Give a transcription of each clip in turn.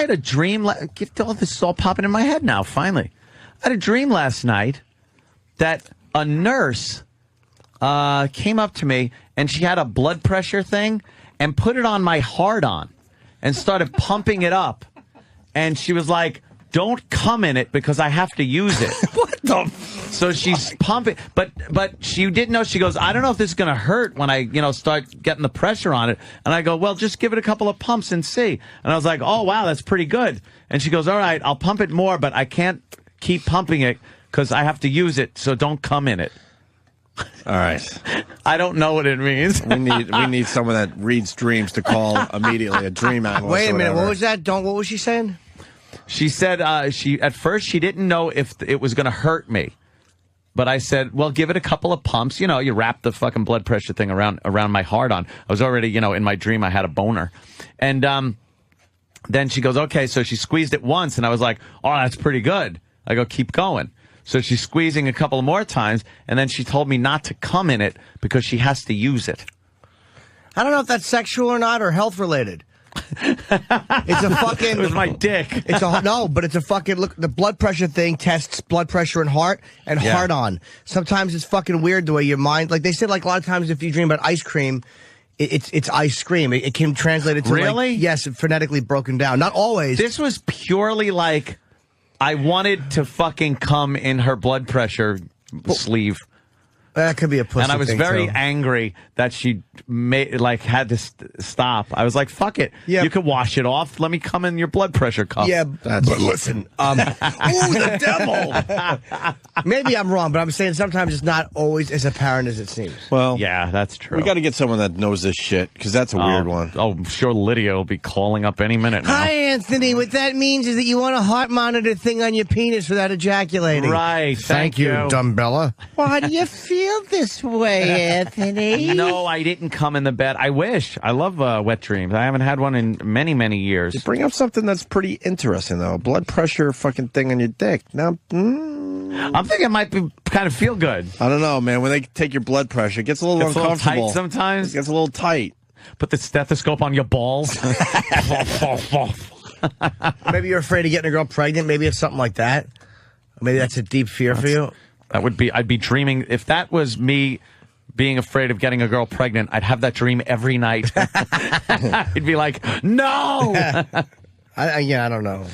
had a dream. All this is all popping in my head now, finally. I had a dream last night that a nurse came up to me, and she had a blood pressure thing and put it on my hard-on and started pumping it up. And she was like, don't come in it because I have to use it. What the? So she's pumping, but she didn't know. She goes, I don't know if this is going to hurt when I, start getting the pressure on it. And I go, well, just give it a couple of pumps and see. And I was like, oh, wow, that's pretty good. And she goes, all right, I'll pump it more, but I can't keep pumping it because I have to use it. So don't come in it. All right. I don't know what it means. We need someone that reads dreams to call immediately, a dream analyst. Wait a minute. What was that? What was she saying? She said at first she didn't know if it was going to hurt me. But I said, well, give it a couple of pumps. You wrap the fucking blood pressure thing around my hard-on. I was already, in my dream I had a boner. And then she goes, okay. So she squeezed it once, and I was like, oh, that's pretty good. I go, keep going. So she's squeezing a couple more times, and then she told me not to come in it because she has to use it. I don't know if that's sexual or not or health-related. It's a fucking... It was my dick. But it's a fucking... Look, the blood pressure thing tests blood pressure and heart and heart-on. Sometimes it's fucking weird the way your mind... Like they said, like a lot of times if you dream about ice cream, it's ice cream. It can translate it to... Really? Yes, phonetically broken down. Not always. This was purely like... I wanted to fucking come in her blood pressure sleeve. That could be a pussy. And I was very too. angry that she had to stop. I was like, fuck it. Yeah. You could wash it off. Let me come in your blood pressure cup. Yeah, but listen. Ooh, the devil. Maybe I'm wrong, but I'm saying sometimes it's not always as apparent as it seems. Well, yeah, that's true. We got to get someone that knows this shit, because that's a weird one. Oh, I'm sure Lydia will be calling up any minute now. Hi, Anthony. What that means is that you want a heart monitor thing on your penis without ejaculating. Right. Thank you, Dumbella. Why do you feel this way, Anthony? No, I didn't come in the bed. I wish. I love wet dreams. I haven't had one in many, many years. You bring up something that's pretty interesting, though. Blood pressure fucking thing on your dick. Now, I'm thinking it might be kind of feel good. I don't know, man. When they take your blood pressure, it gets a little uncomfortable. A little tight sometimes. It gets a little tight. Put the stethoscope on your balls. Maybe you're afraid of getting a girl pregnant. Maybe it's something like that. Maybe that's a deep fear for you. That would be, I'd be dreaming, if that was me being afraid of getting a girl pregnant, I'd have that dream every night. I'd be like, no! I don't know.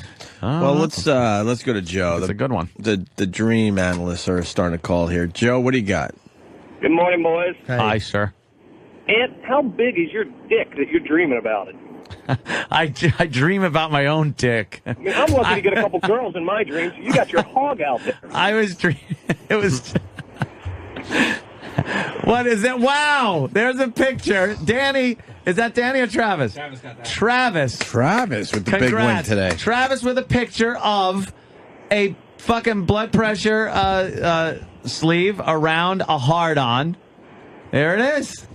Well, let's go to Joe. That's a good one. The dream analysts are starting to call here. Joe, what do you got? Good morning, boys. Hey. Hi, sir. Ant, how big is your dick that you're dreaming about it? I dream about my own dick. I mean, I'm lucky to get a couple girls in my dreams. You got your hog out there. I was dreaming. It was... What is it? Wow! There's a picture. Danny, is that Danny or Travis? Travis got that. Travis with the big win today. Travis with a picture of a fucking blood pressure sleeve around a hard-on. There it is.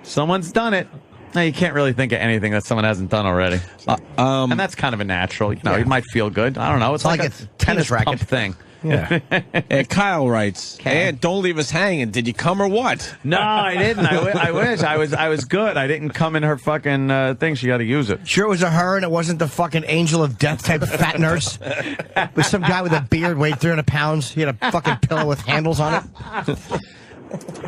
Someone's done it. No, you can't really think of anything that someone hasn't done already. And that's kind of a natural. You might feel good. I don't know. It's like a tennis racket pump thing. Yeah. And Kyle writes, "Ant, don't leave us hanging. Did you come or what?" No, I didn't. I wish. I was good. I didn't come in her fucking thing. She got to use it. Sure it was a her and it wasn't the fucking angel of death type fat nurse. It was some guy with a beard, weighed 300 pounds. He had a fucking pillow with handles on it.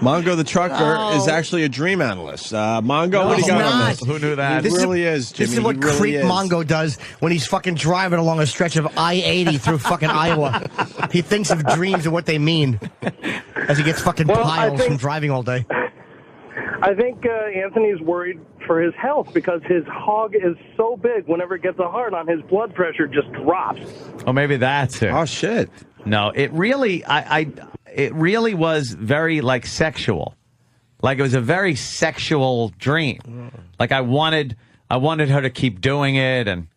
Mongo the trucker is actually a dream analyst. Mongo, what do you got on this? Who knew that? This really is, Jimmy. This is what creep Mongo does when he's fucking driving along a stretch of I-80 through fucking Iowa. He thinks of dreams and what they mean as he gets fucking piles from driving all day. I think Anthony's worried for his health because his hog is so big. Whenever it gets a hard on, his blood pressure just drops. Oh, maybe that's it. Oh shit! No, it really, it really was very like sexual. Like it was a very sexual dream. Like I wanted her to keep doing it, and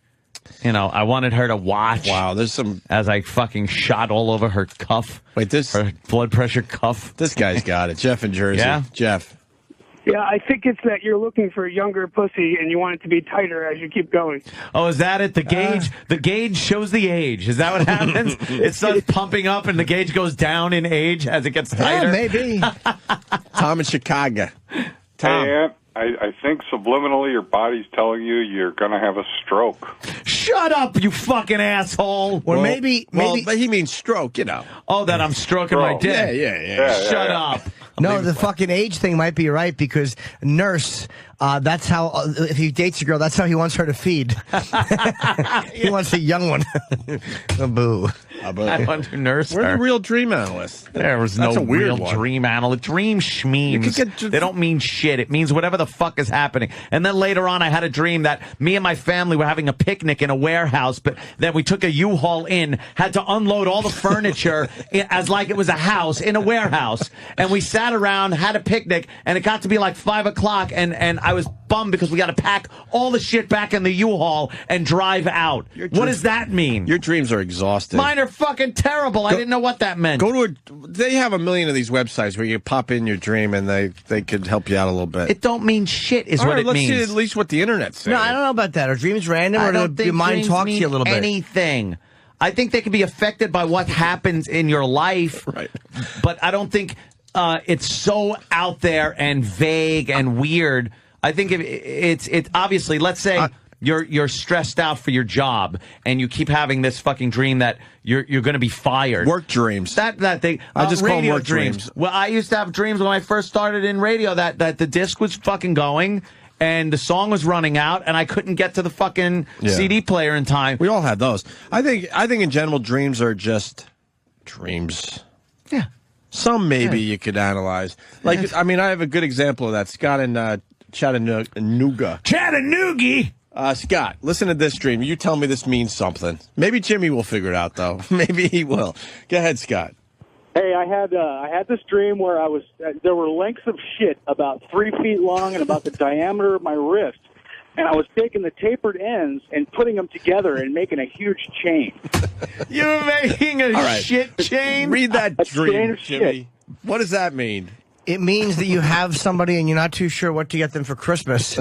I wanted her to watch. Wow, there's some as I fucking shot all over her cuff. Wait, her blood pressure cuff. This guy's got it. Jeff in Jersey. Yeah, Jeff. Yeah, I think it's that you're looking for a younger pussy and you want it to be tighter as you keep going. Oh, is that it? The gauge shows the age. Is that what happens? It starts pumping up and the gauge goes down in age as it gets tighter? Yeah, maybe. Tom in Chicago. Tom. Hey, Ant, I think subliminally your body's telling you you're going to have a stroke. Shut up, you fucking asshole. Or maybe. But he means stroke, you know. Oh, that I'm stroking my dick. Yeah. Shut up. No, the fucking age thing might be right because nurse, that's how, if he dates a girl, that's how he wants her to feed. He wants a young one. Boo. I want to nurse We're her. the real dream analysts. There was That's no a weird real one. dream analyst. Dream schmemes. They don't mean shit. It means whatever the fuck is happening. And then later on, I had a dream that me and my family were having a picnic in a warehouse, but then we took a U-Haul in, had to unload all the furniture as like it was a house in a warehouse. And we sat around, had a picnic, and it got to be like 5 o'clock, and I was bummed because we got to pack all the shit back in the U-Haul and drive out. What does that mean? Your dreams are exhausting. Mine are fucking terrible. I didn't know what that meant. They have a million of these websites where you pop in your dream and they could help you out a little bit. It don't mean shit is All what right, it let's means. see at least what the internet's saying. No, I don't know about that. Are dreams random I or don't do your think mind dreams talk to mean you a little bit? anything. I think they can be affected by what happens in your life, Right. but I don't think it's so out there and vague and weird. I think it's obviously, let's say you're stressed out for your job and you keep having this fucking dream that you're going to be fired. Work dreams. That thing. I just call them radio work dreams. Well, I used to have dreams when I first started in radio that the disc was fucking going and the song was running out and I couldn't get to the fucking CD player in time. We all had those. I think in general dreams are just dreams. Yeah. Some maybe you could analyze. Like, I mean, I have a good example of that. Scott in Chattanooga. Chattanooga. Scott, listen to this dream. You tell me this means something. Maybe Jimmy will figure it out, though. Maybe he will. Go ahead, Scott. Hey, I had this dream where there were lengths of shit about 3 feet long and about the diameter of my wrist, and I was taking the tapered ends and putting them together and making a huge chain. You're making a shit chain? Read that A chain dream, of Jimmy. shit. What does that mean? It means that you have somebody and you're not too sure what to get them for Christmas.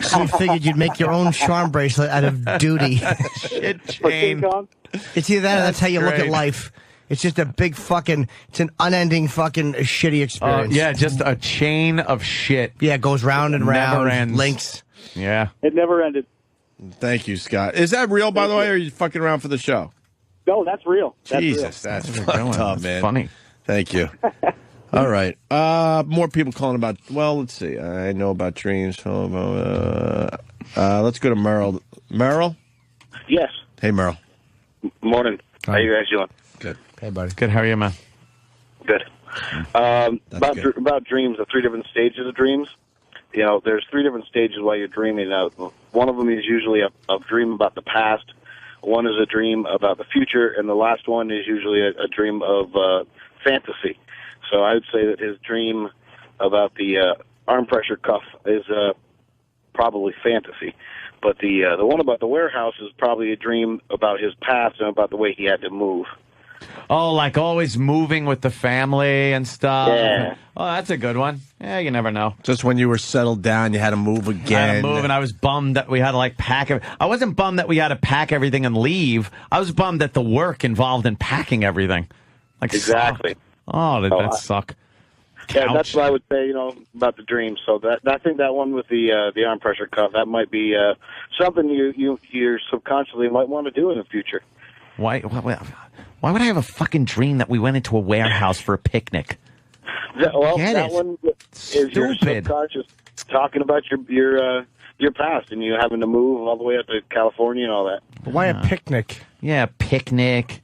So you figured you'd make your own charm bracelet out of duty. Shit For King chain. Kong? It's either that or that's how you look great. at life. It's just a big fucking, it's an unending fucking shitty experience. Yeah, just a chain of shit. Yeah, it goes round and round. Never ends. Links. Yeah. It never ended. Thank you, Scott. Is that real, by the way, or are you fucking around for the show? No, that's real. That's Jesus, real. that's Where we're fucked going. up, That's man. funny. Thank you. All right. More people calling about, well, let's see. I know about dreams. Let's go to Merrill. Merrill? Yes. Hey, Merrill. Morning. How you guys doing? Good. Hey, buddy. Good. How are you, man? Good. good. About dreams, the 3 different stages of dreams. You know, there's 3 different stages while you're dreaming. One of them is usually a dream about the past. One is a dream about the future, and the last one is usually a dream of fantasy. So I would say that his dream about the arm pressure cuff is probably fantasy. But the one about the warehouse is probably a dream about his past and about the way he had to move. Oh, like always moving with the family and stuff. Yeah. Oh, that's a good one. Yeah, you never know. Just when you were settled down, you had to move I again. had to move, and I was bummed that we had to like pack. I wasn't bummed that we had to pack everything and leave. I was bummed that the work involved in packing everything. Like Exactly. sucked. Oh, that suck. Yeah, Couch. that's what I would say, you know, about the dream. So I think that one with the arm pressure cuff, that might be something you subconsciously might want to do in the future. Why would I have a fucking dream that we went into a warehouse for a picnic? That it. one is your Stupid. subconscious talking about your past and you having to move all the way up to California and all that. Why a picnic? Yeah, picnic.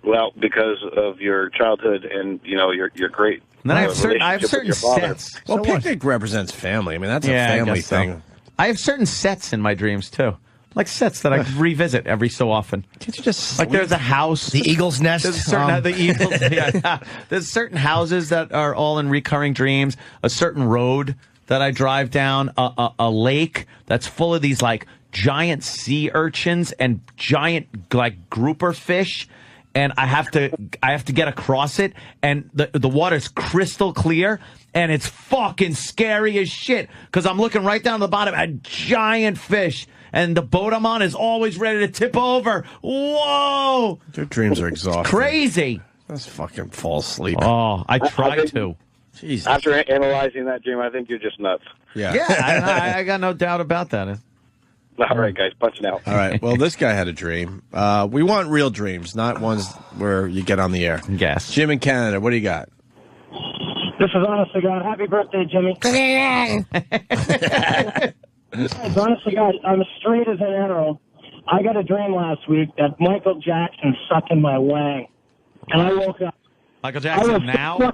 Well, because of your childhood and you know your great. And then I have certain relationship with your father. sets. Well, So what? picnic represents family. I mean, that's Yeah, a I family guess so. thing. I have certain sets in my dreams too, like sets that I revisit every so often. Can't you just Like there's a house. The Eagle's Nest. There's certain the Eagles. Yeah. There's certain houses that are all in recurring dreams. A certain road that I drive down. A lake that's full of these like giant sea urchins and giant like grouper fish. And I have to get across it, and the water's crystal clear, and it's fucking scary as shit. Because I'm looking right down to the bottom at giant fish, and the boat I'm on is always ready to tip over. Whoa! Your dreams are exhausting. Crazy. Let's fucking fall asleep. Oh, I try think- to. Jesus. After analyzing that dream, I think you're just nuts. Yeah. Yeah, I got no doubt about that. All right, guys, punching out. All right. Well, this guy had a dream. We want real dreams, not ones where you get on the air. Yes. Jim in Canada, what do you got? This is honest to God. Happy birthday, Jimmy. Honest to God, I'm as straight as an arrow. I got a dream last week that Michael Jackson sucked in my wang. And I woke up. Michael Jackson now?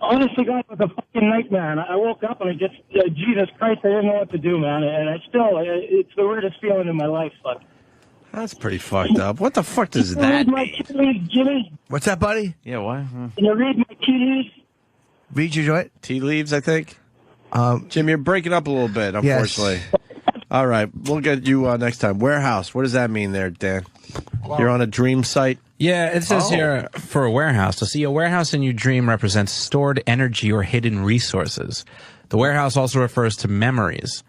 Honest to God, it was a fucking nightmare. And I woke up and I just, Jesus Christ, I didn't know what to do, man. And it's the weirdest feeling in my life. Fuck. That's pretty fucked up. What the fuck does Can you that read my mean? tea leaves, Jimmy? What's that, buddy? Yeah, what? Can you read my tea leaves? Read your joint. Tea leaves, I think. Jim, you're breaking up a little bit, Yes. unfortunately. All right, we'll get you next time. Warehouse, what does that mean there, Dan? You're on a dream site? Yeah, it says here for a warehouse. So see, a warehouse in your dream represents stored energy or hidden resources. The warehouse also refers to memories.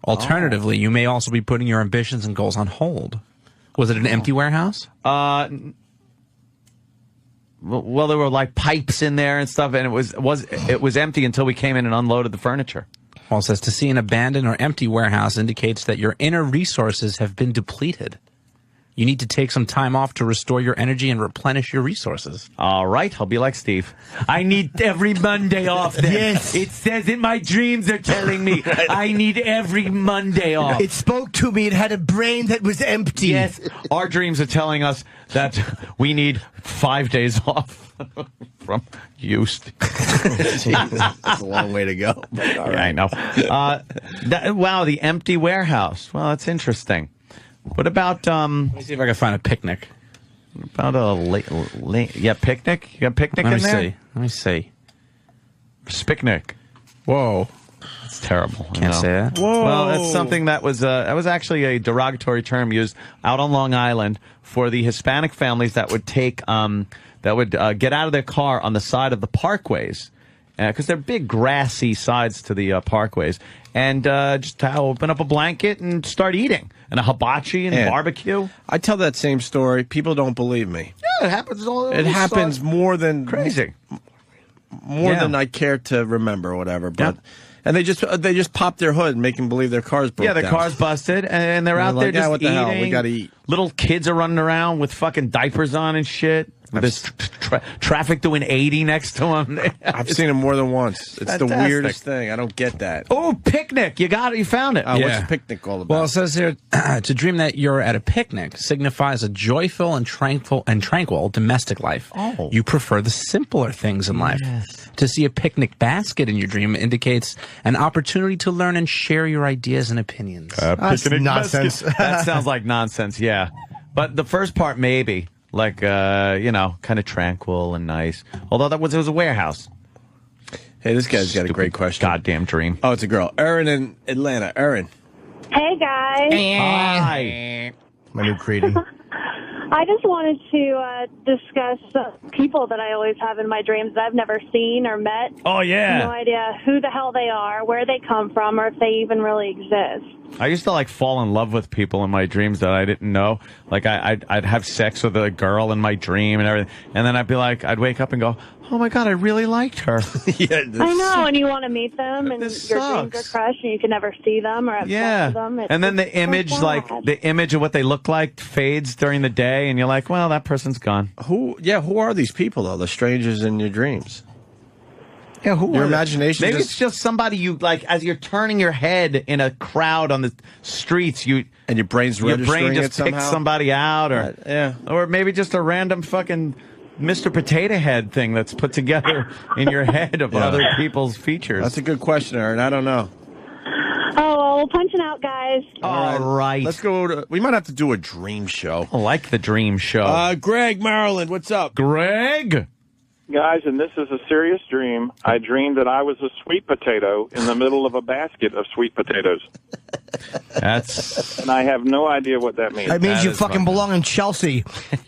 Alternatively, you may also be putting your ambitions and goals on hold. Was it an empty warehouse? Well, there were like pipes in there and stuff, and it was empty until we came in and unloaded the furniture. Well, it says to see an abandoned or empty warehouse indicates that your inner resources have been depleted. You need to take some time off to restore your energy and replenish your resources. All right, I'll be like Steve. I need every Monday off then. Yes. It says in my dreams they're telling me I need every Monday off. It spoke to me. It had a brain that was empty. Yes, our dreams are telling us that we need 5 days off from use. That's a long way to go. But all Yeah, I know. Wow, the empty warehouse. Well, that's interesting. What about Let me see if I can find a picnic. a picnic? You got picnic Let in me there? see. Let me see. Spicnic. Whoa. It's terrible. Can't say that. Whoa. Well, that's something that was actually a derogatory term used out on Long Island for the Hispanic families that would take get out of their car on the side of the parkways because they're big grassy sides to the parkways, and just open up a blanket and start eating and a hibachi and barbecue. I tell that same story. People don't believe me. Yeah, it happens all over. It happens more than crazy. more Yeah. than I care to remember or whatever. But and they just pop their hood and make them believe their car's broke Yeah, their down. car's busted, and they're out like, there just what the eating. hell? We gotta eat. Little kids are running around with fucking diapers on and shit. There's traffic doing 80 next to them. I've seen it more than once. It's the fantastic. weirdest thing. I don't get that. Oh, picnic! You got it. You found it. What's a picnic all about? Well, it says here to dream that you're at a picnic signifies a joyful and tranquil domestic life. Oh. You prefer the simpler things in life. Yes. To see a picnic basket in your dream indicates an opportunity to learn and share your ideas and opinions. That's nonsense. That sounds like nonsense. Yeah, but the first part maybe like kind of tranquil and nice. Although it was a warehouse. Hey, this guy's got a great question. Goddamn dream. Oh, it's a girl. Erin in Atlanta. Erin. Hey, guys. Hi. My new greeting. I just wanted to discuss people that I always have in my dreams that I've never seen or met. Oh yeah. No idea who the hell they are, where they come from, or if they even really exist. I used to fall in love with people in my dreams that I didn't know. Like I'd have sex with a girl in my dream and everything, and then I'd wake up and go, "Oh my god, I really liked her." I know, and you want to meet them, and your This dreams sucks. are crushed, and you can never see them or have sex with them. And then the It's so image, sad. the image of what they look like, fades during the day, and you're like, "Well, that person's gone." Who are these people though? The strangers in your dreams. Yeah, who Your are they? imagination. Maybe just, it's just somebody you like as you're turning your head in a crowd on the streets. and your brain's Your registering brain it just picks somehow. somebody out, Yeah. or maybe just a random fucking Mr. Potato Head thing that's put together in your head of other people's features. That's a good question, Erin. I don't know. Oh, well, we're punching out, guys. All right. Let's go to. We might have to do a dream show. I like the dream show. Greg, Maryland, what's up? Greg? Guys, and this is a serious dream. I dreamed that I was a sweet potato in the middle of a basket of sweet potatoes. That's. And I have no idea what that means. That means That you is fucking fucked belong in Chelsea.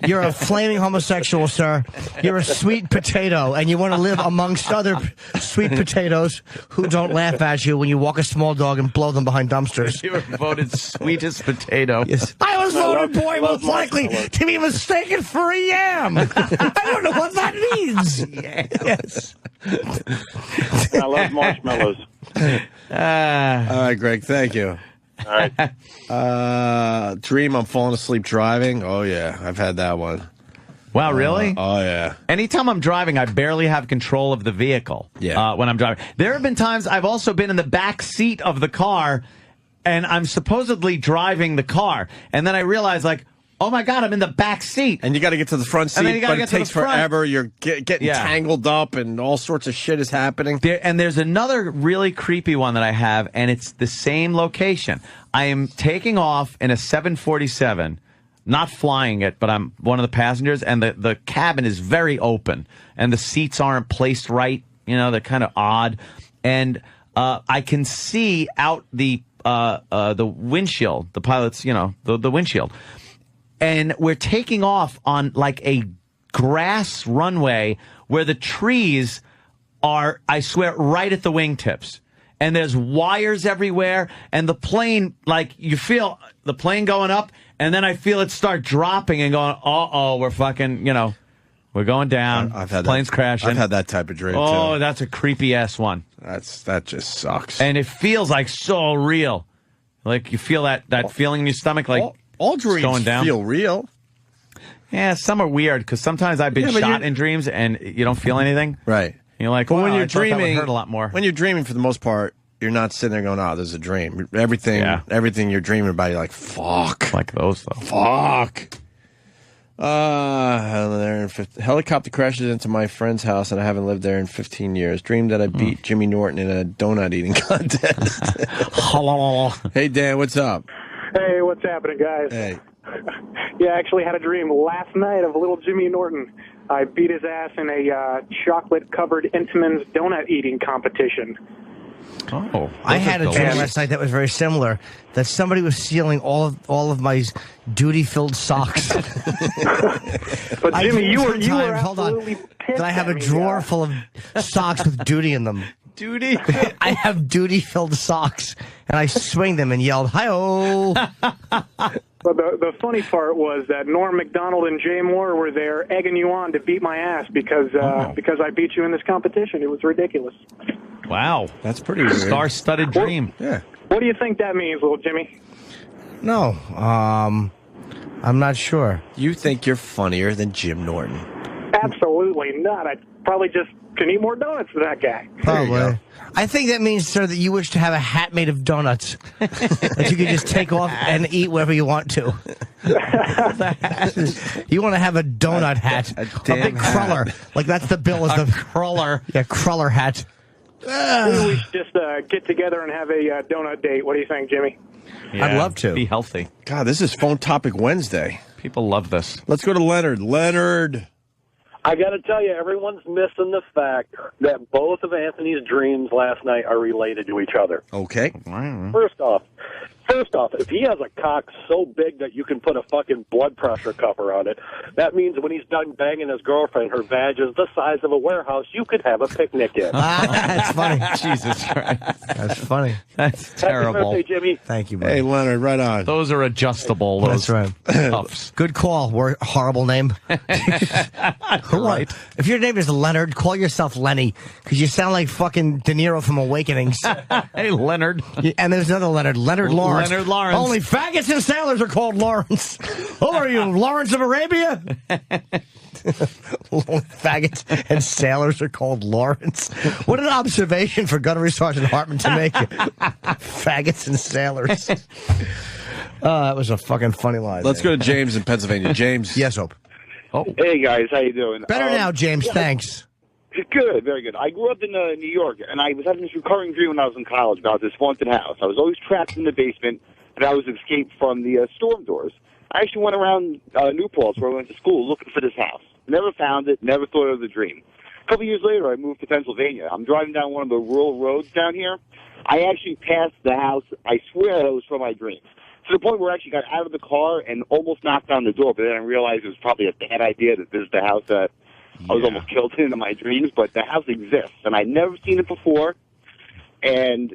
You're a flaming homosexual, sir. You're a sweet potato, and you want to live amongst other sweet potatoes who don't laugh at you when you walk a small dog and blow them behind dumpsters. You were voted sweetest potato. Yes. I was voted boy most likely to be mistaken for a yam. I don't know what that means. Yes. I love marshmallows. All right, Greg, thank you. All right. Dream I'm falling asleep driving. Oh, yeah. I've had that one. Wow, really? Oh, yeah. Anytime I'm driving, I barely have control of the vehicle. Yeah. When I'm driving. There have been times I've also been in the back seat of the car, and I'm supposedly driving the car. And then I realize, like, oh, my God, I'm in the back seat. And you got to get to the front seat, but it takes forever. You're getting tangled up, and all sorts of shit is happening. And there's another really creepy one that I have, and it's the same location. I am taking off in a 747. Not flying it, but I'm one of the passengers, and the cabin is very open, and the seats aren't placed right. You know, they're kind of odd, and I can see out the windshield, the pilot's, the windshield, and we're taking off on like a grass runway where the trees are, I swear, right at the wingtips. And there's wires everywhere, and the plane, like, you feel the plane going up, and then I feel it start dropping and going, uh-oh, we're fucking, we're going down. I've had plane's crashing. I've had that type of dream, too. Oh, that's a creepy-ass one. That just sucks. And it feels like so real. Like, you feel that feeling in your stomach, like, all dreams going down. Feel real. Yeah, some are weird, because sometimes I've been shot in dreams, and you don't feel anything. Right. You're like, when you're I thought that would dreaming, hurt a lot more. When you're dreaming, for the most part, you're not sitting there going, "Oh, there's a dream." Everything you're dreaming about, you're like, "Fuck." Like those, though. Fuck. Helicopter crashes into my friend's house, and I haven't lived there in 15 years. Dreamed that I beat Jimmy Norton in a donut eating contest. Hey, Dan, what's up? Hey, what's happening, guys? Hey. Yeah, I actually had a dream last night of little Jimmy Norton. I beat his ass in a chocolate-covered Entenmann's donut eating competition. Oh, I had a dream last night that was very similar. That somebody was stealing all of my duty-filled socks. But Jimmy, you were hold on. absolutely That I have a drawer full of socks with duty in them. Duty? I have duty-filled socks, and I swing them and yelled, "Hi-oh!" But the funny part was that Norm Macdonald and Jay Moore were there egging you on to beat my ass because I beat you in this competition. It was ridiculous. Wow. That's pretty weird. Star-studded dream. Yeah. What do you think that means, little Jimmy? No, I'm not sure. You think you're funnier than Jim Norton? Absolutely not. I probably just can eat more donuts than that guy. Probably. I think that means, sir, that you wish to have a hat made of donuts that you can just take off and eat wherever you want to. You want to have a donut hat, a big cruller, like that's the bill. Is the cruller? Yeah, cruller hat. Maybe we should just get together and have a donut date. What do you think, Jimmy? Yeah, I'd love to. Be healthy. God, this is Phone Topic Wednesday. People love this. Let's go to Leonard. Leonard. I got to tell you, everyone's missing the fact that both of Anthony's dreams last night are related to each other. Okay. First off, if he has a cock so big that you can put a fucking blood pressure cover on it, that means when he's done banging his girlfriend, her vag is the size of a warehouse, you could have a picnic in. That's funny. Jesus Christ. That's funny. That's terrible. Happy birthday, Jimmy. Thank you, buddy. Hey, Leonard, right on. Those are adjustable. Those That's right. cuffs. Good call. Horrible name. Right. If your name is Leonard, call yourself Lenny, because you sound like fucking De Niro from Awakenings. Hey, Leonard. And there's another Leonard Lawrence. Leonard Lawrence. Only faggots and sailors are called Lawrence. Who are you, Lawrence of Arabia? Faggots and sailors are called Lawrence. What an observation for Gunnery Sergeant Hartman to make. Faggots and sailors. That was a fucking funny line. Let's go to James in Pennsylvania. James. Yes, Hope. Oh. Hey, guys. How you doing? Better now, James. Thanks. Good. Very good. I grew up in New York, and I was having this recurring dream when I was in college about this haunted house. I was always trapped in the basement, and I was escaped from the storm doors. I actually went around New Paltz, where I went to school, looking for this house. Never found it. Never thought of the dream. A couple years later, I moved to Pennsylvania. I'm driving down one of the rural roads down here. I actually passed the house. I swear it was from my dreams. To the point where I actually got out of the car and almost knocked on the door, but then I realized it was probably a bad idea that this is the house that I was almost killed in my dreams, but the house exists, and I'd never seen it before. And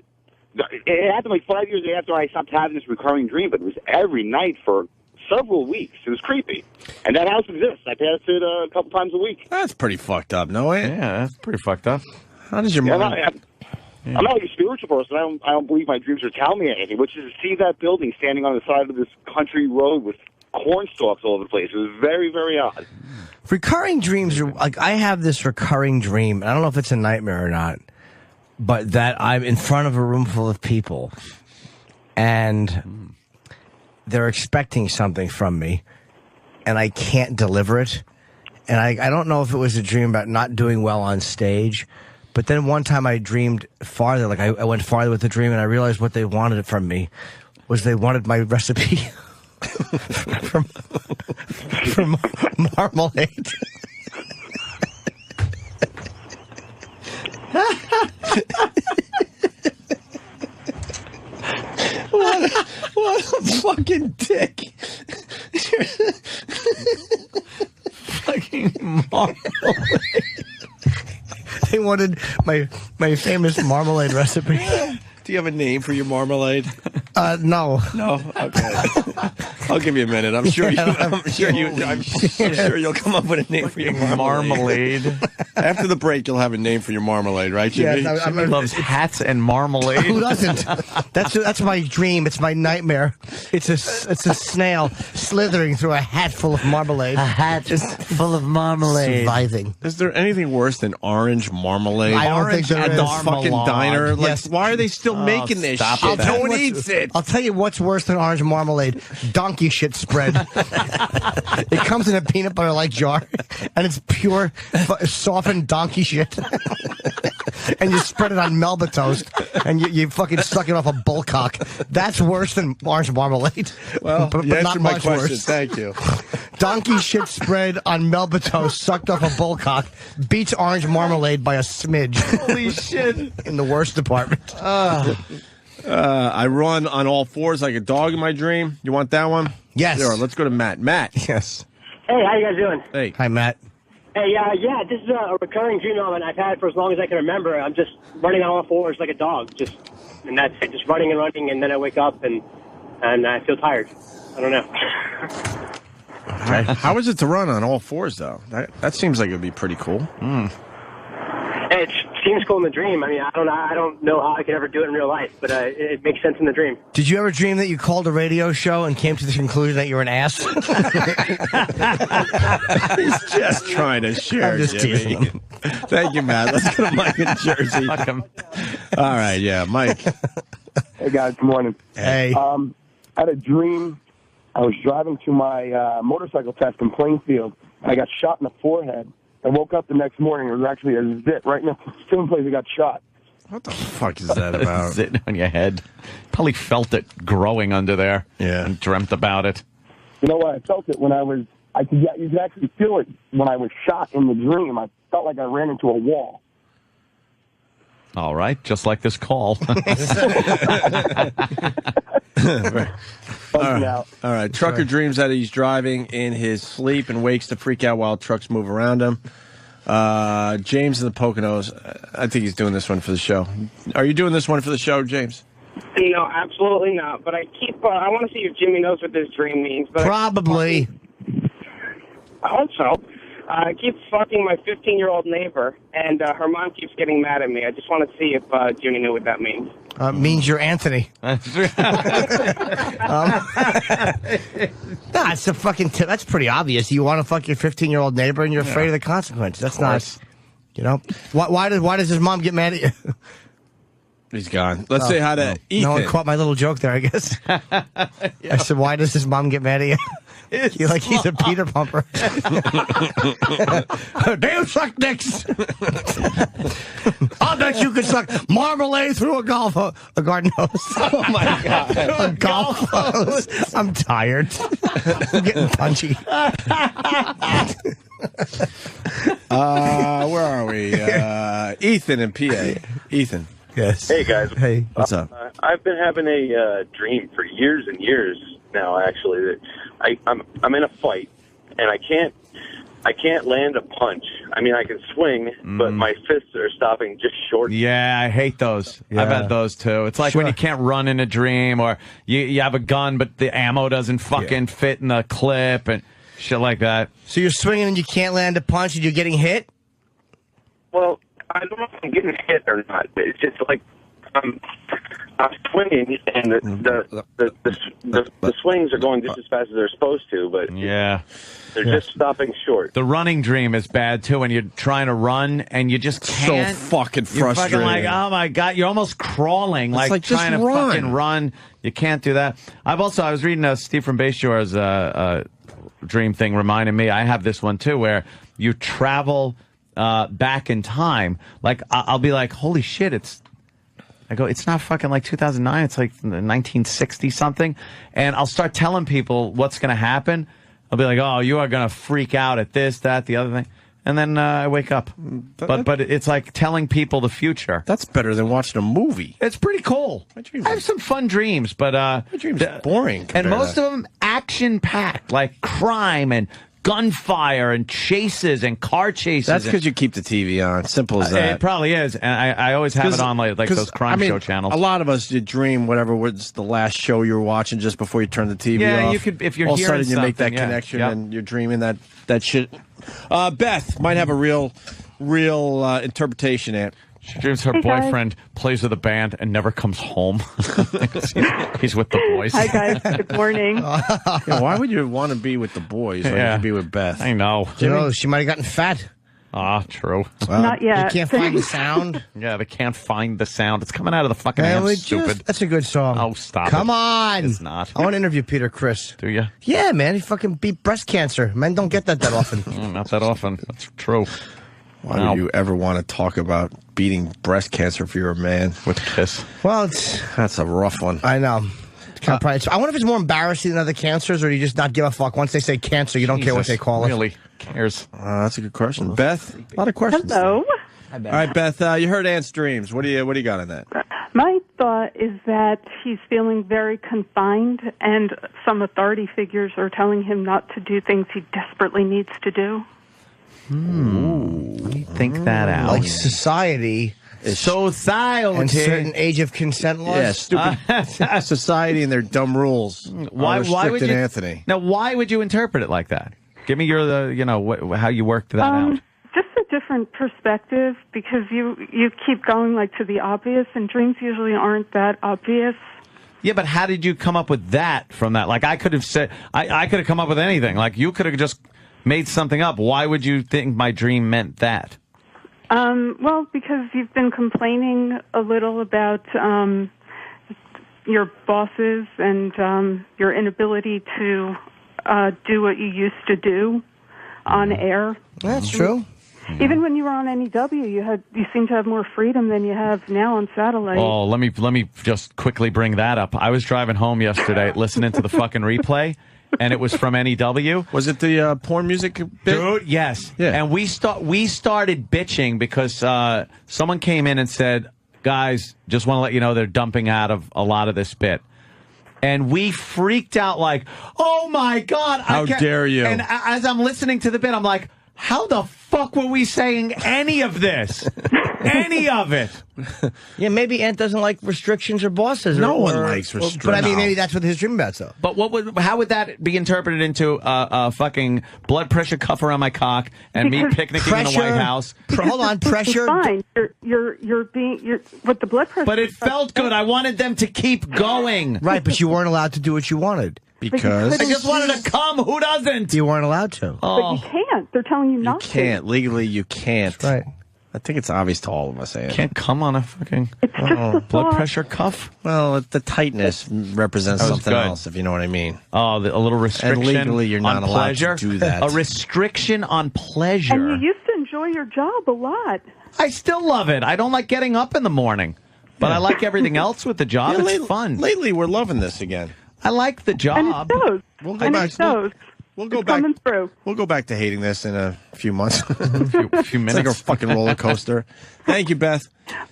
it happened like 5 years after I stopped having this recurring dream, but it was every night for several weeks. It was creepy. And that house exists. I pass it a couple times a week. That's pretty fucked up, no way? Yeah, that's pretty fucked up. How does your mind... I'm not like a spiritual person. I don't believe my dreams are telling me anything, which is to see that building standing on the side of this country road with corn stalks all over the place. It was very, very odd. Recurring dreams are like, I have this recurring dream. I don't know if it's a nightmare or not, but that I'm in front of a room full of people and they're expecting something from me and I can't deliver it. And I don't know if it was a dream about not doing well on stage, but then one time I dreamed farther, like I went farther with the dream and I realized what they wanted from me was they wanted my recipe from marmalade. What a fucking dick. Fucking marmalade. They wanted my famous marmalade recipe. Do you have a name for your marmalade? No. No? Okay. I'll give you a minute. I'm sure you'll come up with a name for your marmalade. After the break, you'll have a name for your marmalade, right, Jimmy? Yes, Jimmy loves hats and marmalade. Who doesn't? That's my dream. It's my nightmare. It's a snail slithering through a hat full of marmalade. A hat just full of marmalade. Surviving. Is there anything worse than orange marmalade? I don't think there at is. the fucking diner. Yes. Like, why are they still making this shit? No one eats it. I'll tell you what's worse than orange marmalade. Donkey shit spread. It comes in a peanut butter-like jar, and it's pure, softened donkey shit. And you spread it on Melba toast, and you fucking suck it off a bullcock. That's worse than orange marmalade. Well, but you not answered my much question. worse. Thank you. Donkey shit spread on Melba toast, sucked off a bullcock, beats orange marmalade by a smidge. Holy shit. In the worst department. I run on all fours like a dog in my dream. You want that one? Yes. Sure, let's go to Matt. Matt. Yes. Hey, how you guys doing? Hey. Hi, Matt. Hey, yeah, this is a recurring dream element I've had for as long as I can remember. I'm just running on all fours like a dog, and that's it. Just running, and then I wake up and I feel tired. I don't know. How is it to run on all fours, though? That seems like it would be pretty cool. It seems cool in the dream. I mean, I don't know how I could ever do it in real life, but it makes sense in the dream. Did you ever dream that you called a radio show and came to the conclusion that you were an ass? He's just trying to share, I'm just Jimmy. teasing him. Thank you, Matt. Let's go to Mike in Jersey. Fuck him. All right, yeah, Mike. Hey, guys, good morning. Hey. I had a dream. I was driving to my motorcycle test in Plainfield. I got shot in the forehead. I woke up the next morning. It was actually a zit right in the same place I got shot. What the fuck is that about? Sitting on your head. Probably felt it growing under there. Yeah. And dreamt about it. You know what? I felt it when you could actually feel it when I was shot in the dream. I felt like I ran into a wall. All right. Just like this call. All right. Trucker dreams that he's driving in his sleep and wakes to freak out while trucks move around him. James in the Poconos. I think he's doing this one for the show. Are you doing this one for the show, James? No, absolutely not. But I want to see if Jimmy knows what this dream means. But Probably. I hope so. I keep fucking my 15-year-old neighbor, and her mom keeps getting mad at me. I just want to see if Jimmy knew what that means. Means you're Anthony. That's a fucking that's pretty obvious. You want to fuck your 15-year-old neighbor and you're afraid of the consequences. That's not, why does his mom get mad at you? He's gone. Let's say hi to Ethan. No one caught my little joke there, I guess. I said, why does his mom get mad at you? He's a Peter Pumper. Damn suck dicks. I'll bet you could suck marmalade through a garden hose. Oh my God. A golf hose. I'm tired. I'm getting punchy. Where are we? Ethan in PA. Ethan. Yes. Hey, guys. Hey. What's up? I've been having a dream for years and years now, actually, that I'm in a fight, and I can't land a punch. I mean, I can swing, but my fists are stopping just short. Yeah, I hate those. I've had those too. It's like when you can't run in a dream, or you have a gun, but the ammo doesn't fucking fit in the clip and shit like that. So you're swinging and you can't land a punch and you're getting hit? Well, I don't know if I'm getting hit or not. But it's just like I'm swinging, and the swings are going just as fast as they're supposed to, but yeah, they're just stopping short. The running dream is bad too when you're trying to run and you just can't. So fucking You're frustrating. fucking like, oh my god, you're almost crawling, It's like, just trying to run. fucking run. You can't do that. I was reading Steve from Bayshore's dream thing reminded me. I have this one too where you travel back in time. Like I'll be like, holy shit, it's not fucking like 2009. It's like 1960 something. And I'll start telling people what's going to happen. I'll be like, oh, you are going to freak out at this, that, the other thing. And then I wake up. But it's like telling people the future. That's better than watching a movie. It's pretty cool. I have some fun dreams, but my dreams are boring. And most of them action-packed, like crime and gunfire and chases and car chases. That's because you keep the TV on. Simple as that. It probably is. And I always have it on like those crime show channels. A lot of us, you dream whatever was the last show you were watching just before you turn the TV off. Yeah, you could, if you're all of a hearing sudden you make that something, connection yeah. and you're dreaming that shit. Beth might have a real interpretation, Aunt. She dreams her Hey, guys. boyfriend plays with a band and never comes home. He's with the boys. Hi, guys. Good morning. Yeah, why would you want to be with the boys? Why would you be with Beth? I know. She might have gotten fat. Ah, true. Well, Not yet. You can't find the sound. Yeah, they can't find the sound. It's coming out of the fucking amp, stupid. That's a good song. Oh, stop Come it. on. It's not. I want to interview Peter Criss. Do you? Yeah, man. He fucking beat breast cancer. Men don't get that often. Not that often. That's true. Why would you ever want to talk about beating breast cancer if you're a man? With a kiss. Well, that's a rough one. I know. I wonder if it's more embarrassing than other cancers, or do you just not give a fuck? Once they say cancer, you don't care what they call it. Really cares. That's a good question. Beth, a lot of questions. Hello. All right, Beth, you heard Ant's dreams. What do you got on that? My thought is that he's feeling very confined, and some authority figures are telling him not to do things he desperately needs to do. Let me think that out. Like society. Society. And certain age of consent laws. Yeah, stupid society and their dumb rules. Why would you, Anthony? Now, why would you interpret it like that? Give me how you worked that out. Just a different perspective, because you keep going like to the obvious, and dreams usually aren't that obvious. Yeah, but how did you come up with that from that? Like, I could have said, I could have come up with anything. Like, you could have just made something up. Why would you think my dream meant that? Well, because you've been complaining a little about your bosses and your inability to do what you used to do on air. That's true. Even when you were on NEW, you seem to have more freedom than you have now on satellite. Oh, let me just quickly bring that up. I was driving home yesterday listening to the fucking replay, and it was from NEW. Was it the porn music bit? Dude, yes. Yeah. And we started bitching because someone came in and said, guys, just want to let you know they're dumping out of a lot of this bit. And we freaked out like, oh, my God. How dare you? And as I'm listening to the bit, I'm like, how the fuck were we saying any of this? Any of it? Yeah, maybe Ant doesn't like restrictions or bosses. No one likes restrictions. But I mean, No. maybe that's what his dream about, though. But how would that be interpreted into a fucking blood pressure cuff around my cock and me picnicking in the White House? Hold on, pressure. Fine. You're with the blood pressure. But it felt good. I wanted them to keep going. Right, but you weren't allowed to do what you wanted. Because I just wanted to come. Who doesn't? You weren't allowed to. But you can't. They're telling you not Can't. Legally, you can't. That's right. I think it's obvious to all of us, Aunt. Can't come on a fucking blood pressure cuff. Well, the tightness represents That was something good. else, if you know what I mean. Oh, a little restriction. And legally, you're not on allowed pleasure. to do that. A restriction on pleasure. And you used to enjoy your job a lot. I still love it. I don't like getting up in the morning, but I like everything else with the job. Yeah, It's fun. Lately, we're loving this again. I like the job. And it shows. We'll go and back. it shows. We'll go It's back. coming through. We'll go back to hating this in a few months. a few It's like a minutes. fucking roller coaster. Thank you, Beth.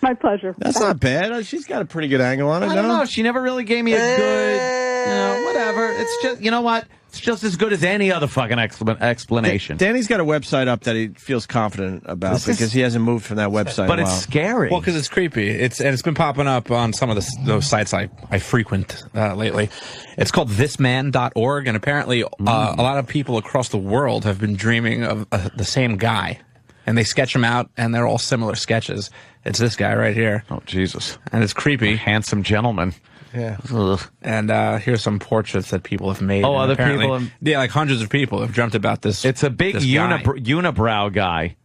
My pleasure. That's not bad. She's got a pretty good angle on it. I don't no? know. She never really gave me a good, whatever. It's just, you know what? It's just as good as any other fucking explanation. Danny's got a website up that he feels confident about because he hasn't moved from that website. But in a it's while. scary. Well, because it's creepy. It's been popping up on some of those sites I frequent lately. It's called thisman.org, and apparently a lot of people across the world have been dreaming of the same guy. and they sketch them out, and they're all similar sketches. It's this guy right here. Oh, Jesus. And it's creepy. Handsome gentleman. Yeah. Ugh. And here's some portraits that people have made. Oh, and other apparently- people have- Yeah, like hundreds of people have dreamt about this. It's a big this guy. unibrow guy.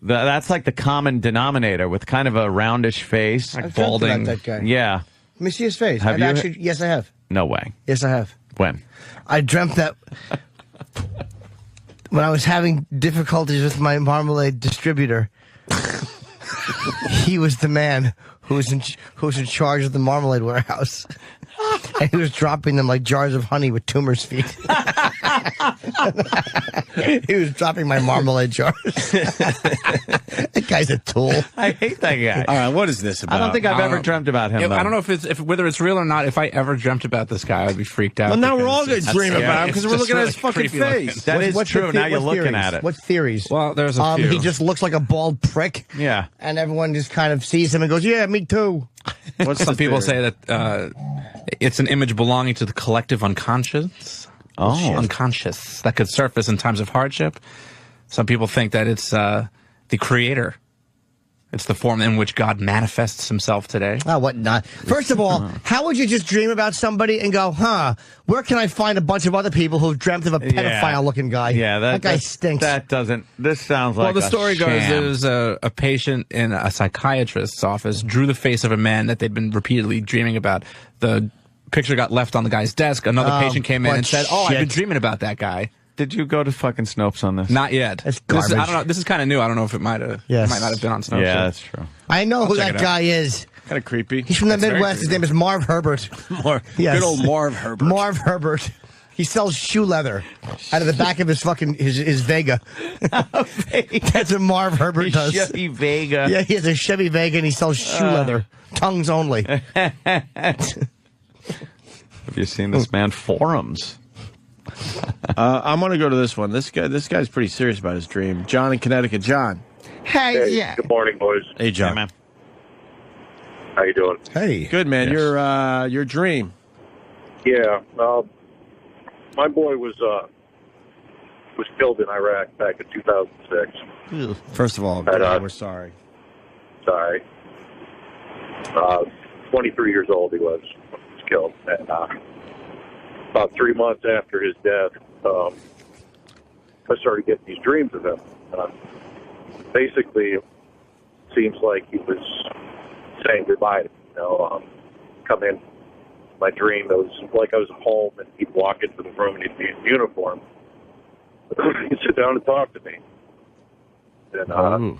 That's like the common denominator with kind of a roundish face. I've dreamt about that guy. Yeah. Let me see his face. Have you? Yes, I have. No way. Yes, I have. When? I dreamt that when I was having difficulties with my marmalade distributor, he was the man who was in charge of the marmalade warehouse. And he was dropping them like jars of honey with tumors' feet. He was dropping my marmalade jars. That guy's a tool. I hate that guy. All right, what is this about? I don't think I've ever dreamt about him. I don't know if whether it's real or not. If I ever dreamt about this guy, I'd be freaked out. Well, now we're all because going to dream about him because we're looking at his fucking face. That is true. Now you're looking at it. What theories? Well, there's a few. He just looks like a bald prick. Yeah. And everyone just kind of sees him and goes, yeah, me too. Some people say that it's an image belonging to the collective unconscious. Oh. Unconscious. That could surface in times of hardship. Some people think that it's the creator. It's the form in which God manifests himself today. Oh, what not? First of all, how would you just dream about somebody and go, where can I find a bunch of other people who've dreamt of a pedophile-looking guy? Yeah, that guy stinks. That doesn't. This sounds like. Well, the story goes sham. there was a patient in a psychiatrist's office drew the face of a man that they'd been repeatedly dreaming about. The picture got left on the guy's desk. Another patient came in and said, I've been dreaming about that guy. Did you go to fucking Snopes on this? Not yet. That's This is, garbage. I don't know. This is kind of new. I don't know if it might have. Yes. It might not have been on Snopes. Yeah, that's true. I know who check that it out. guy is. Kind of creepy. He's from the That's very Midwest. His name is Marv Herbert. Good old Marv Herbert. Marv Herbert. He sells shoe leather out of the back of his fucking his Vega. That's what Marv Herbert does. Chevy Vega. Yeah, he has a Chevy Vega and he sells shoe leather. Tongues only. Have you seen this man? Forums. I'm going to go to this one. This guy's pretty serious about his dream. John in Connecticut. John. Hey, yeah. Good morning, boys. Hey, John. Hey, man. How you doing? Hey. Good, man. Yes. Your dream. Yeah. My boy was killed in Iraq back in 2006. First of all, we're sorry. Sorry. 23 years old he was when he was killed. And about 3 months after his death, I started getting these dreams of him. Basically, it seems like he was saying goodbye to me. Come in my dream. It was like I was home, and he'd walk into the room, and he'd be in uniform. He'd sit down and talk to me. And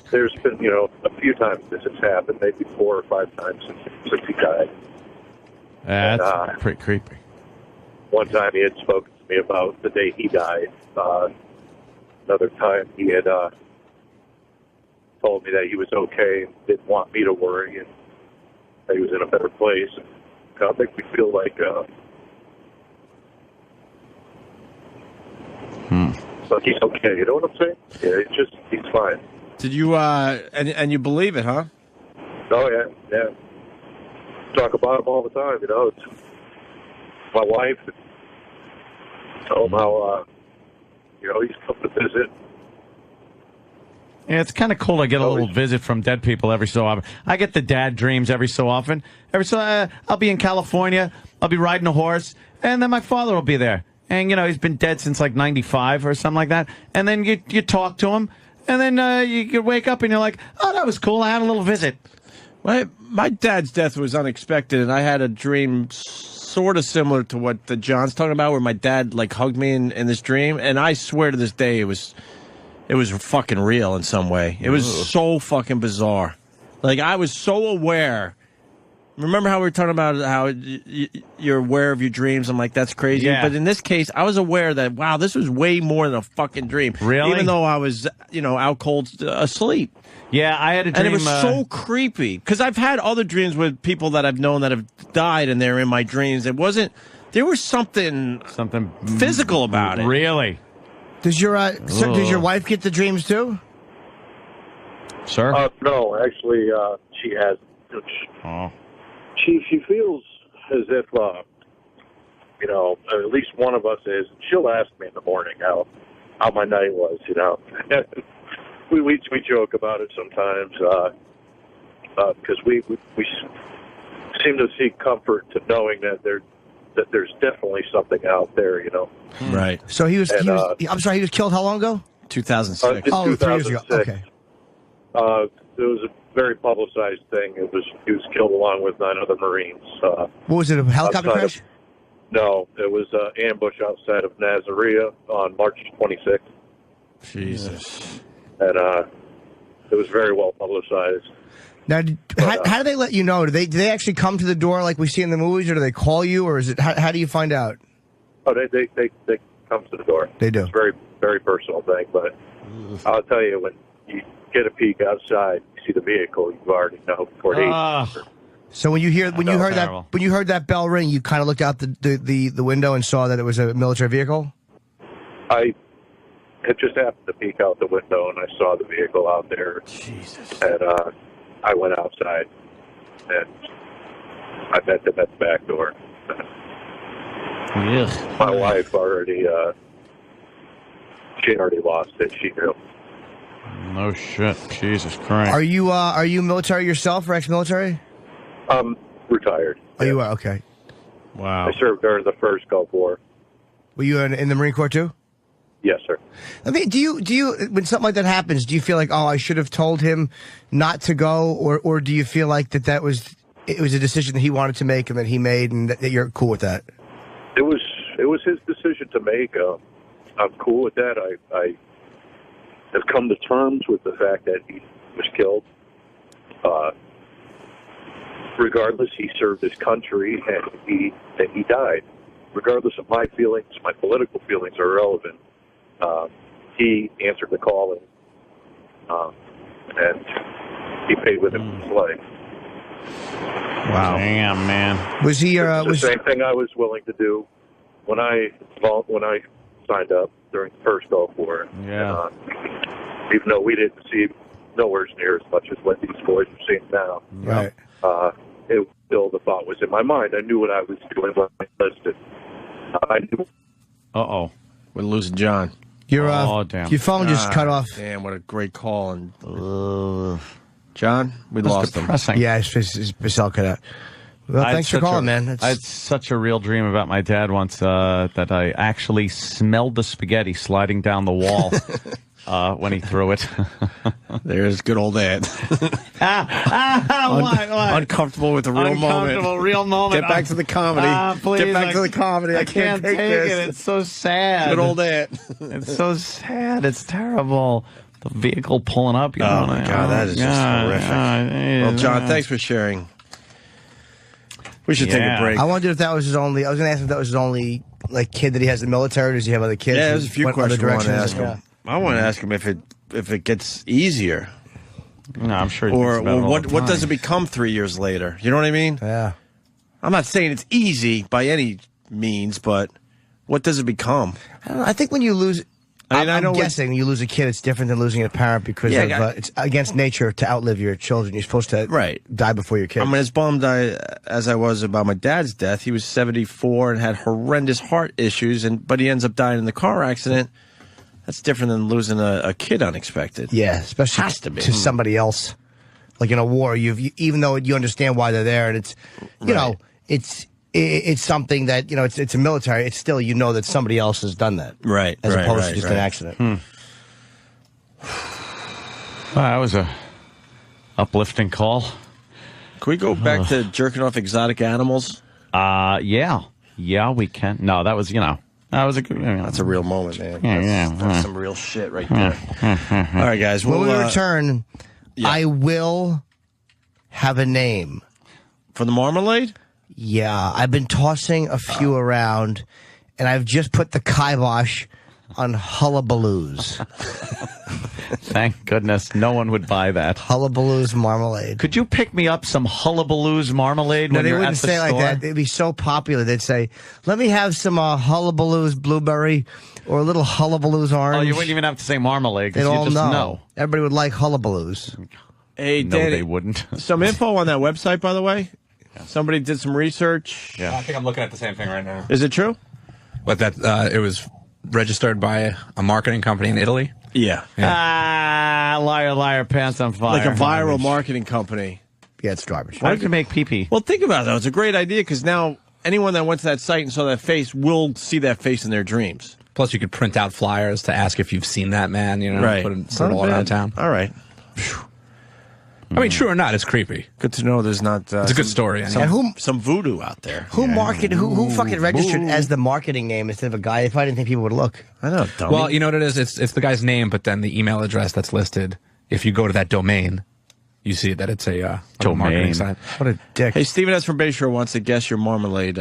there's been, a few times this has happened, maybe 4 or 5 times since he died. That's pretty creepy. One time he had spoken to me about the day he died. Another time he had told me that he was okay and didn't want me to worry and that he was in a better place. And kind of make me feel like he's okay. You know what I'm saying? Yeah, he's fine. Did you and you believe it, huh? Oh yeah. Talk about him all the time. It's my wife. Tell him how he's come to visit. Yeah, it's kind of cool to get a little visit from dead people every so often. I get the dad dreams every so often. I'll be in California. I'll be riding a horse, and then my father will be there. And he's been dead since like '95 or something like that. And then you talk to him, and then you wake up and you're like, oh, that was cool. I had a little visit. My dad's death was unexpected, and I had a dream sort of similar to what the John's talking about, where my dad like hugged me in this dream, and I swear to this day it was fucking real in some way. It was so fucking bizarre. Like, I was so aware. Remember how we were talking about how you're aware of your dreams? I'm like, that's crazy. Yeah. But in this case, I was aware that, wow, this was way more than a fucking dream. Really? Even though I was, out cold asleep. Yeah, I had a dream. And it was so creepy. Because I've had other dreams with people that I've known that have died, and they're in my dreams. There was something physical about it. Really? Does your wife get the dreams too? Sir? No, actually, she has. Oh. She feels as if, at least one of us is. She'll ask me in the morning how how my night was, you know. we joke about it sometimes because we seem to seek comfort to knowing that there's definitely something out there, you know. Right. So he was I'm sorry, he was killed how long ago? 2006. In 3 years ago. 2006. Okay. It was a very publicized thing. He was killed along with 9 other Marines. What was it, a helicopter crash? No, it was an ambush outside of Nasiriyah on March 26th. Jesus. And it was very well publicized. Now, how do they let you know? Do they actually come to the door like we see in the movies, or do they call you, or is it how do you find out? Oh, they come to the door. They do. It's a very, very personal thing, but I'll tell you, when you get a peek outside, you see the vehicle, you already know before they. So when you heard that bell ring, you kind of looked out the window and saw that it was a military vehicle? I had just happened to peek out the window and I saw the vehicle out there. Jesus. And I went outside and I met them at the back door. My wife already, she already lost it. She knew. No shit. Jesus Christ. Are you military yourself or ex-military? Retired. Oh, you are? Okay. Wow. I served during the first Gulf War. Were you in the Marine Corps too? Yes, sir. I mean, do you when something like that happens, do you feel like, oh, I should have told him not to go, or do you feel like it was a decision that he wanted to make and that he made, and that you're cool with that? It was his decision to make. I'm cool with that. I have come to terms with the fact that he was killed. Regardless, he served his country and he died. Regardless of my feelings, my political feelings are irrelevant. He answered the calling, and he paid with his life. Wow. Damn, man. Was he? The same thing I was willing to do when I signed up during the first Gulf War. Yeah. Even though we didn't see nowhere near as much as what these boys are seeing now. Right. It still, the thought was in my mind. I knew what I was doing when I enlisted. I knew. Uh-oh. We're losing John. Damn. Your phone just cut off. Damn, what a great call. And John, we lost him. Yeah, his cell cut out. Well, thanks for calling, man. I had such a real dream about my dad once that I actually smelled the spaghetti sliding down the wall when he threw it. There's good old Ed. Why? Uncomfortable with the real moment. Uncomfortable, real moment. Get back to the comedy. Please, Get back to the comedy. I can't take it. It's so sad. Good old Ed. It's so sad. It's terrible. The vehicle pulling up. You know, my God, that is just horrific. Well, John, thanks for sharing. We should take a break. I wondered if that was his only. I was going to ask if that was his only kid that he has in the military. Or does he have other kids? Yeah, there's a few questions I want to ask him. Yeah. I want to ask him if it gets easier. No, I'm sure. Or what does it become 3 years later? You know what I mean? Yeah. I'm not saying it's easy by any means, but what does it become? I don't know. I think when you lose. I'm guessing you lose a kid, it's different than losing a parent because it's against nature to outlive your children. You're supposed to die before your kids. I mean, as bummed as I was about my dad's death, he was 74 and had horrendous heart issues, but he ends up dying in the car accident. That's different than losing a kid unexpected. Yeah, especially has to be to somebody else. Like in a war, even though you understand why they're there, and it's it's something that it's a military. It's still that somebody else has done that, right? As opposed to just an accident. Well, that was a uplifting call. Can we go back to jerking off exotic animals? Yeah, we can. No, that was that was a good. That's a real moment, man. That's some real shit right there. All right, guys. When we return, I will have a name for the marmalade. Yeah, I've been tossing a few around, and I've just put the kibosh on hullabaloos. Thank goodness no one would buy that. Hullabaloos marmalade. Could you pick me up some hullabaloos marmalade when they you're wouldn't at the say store? Like that. They'd be so popular. They'd say, let me have some hullabaloos blueberry or a little hullabaloos orange. Oh, you wouldn't even have to say marmalade They'd because you all just know. Everybody would like hullabaloos. Hey, no, Danny, they wouldn't. Some info on that website, by the way. Somebody did some research. Yeah, I think I'm looking at the same thing right now. Is it true? But that it was registered by a marketing company in Italy. Yeah. Liar, liar, pants on fire. Like a viral marketing company. Yeah, it's garbage. Why did you make pee-pee? Well, think about it, though. It's a great idea because now anyone that went to that site and saw that face will see that face in their dreams. Plus, you could print out flyers to ask if you've seen that man, you know, Right. put it all around town. All right. I mean, true or not, it's creepy. Good to know there's not... it's a good story. Some voodoo out there. Who fucking registered as the marketing name instead of a guy? If I didn't think people would look. I know, dummy. Well, you know what it is? It's the guy's name, but then the email address that's listed. If you go to that domain, you see that it's a marketing site. What a dick. Hey, Steven S. from Bayshore wants to guess your marmalade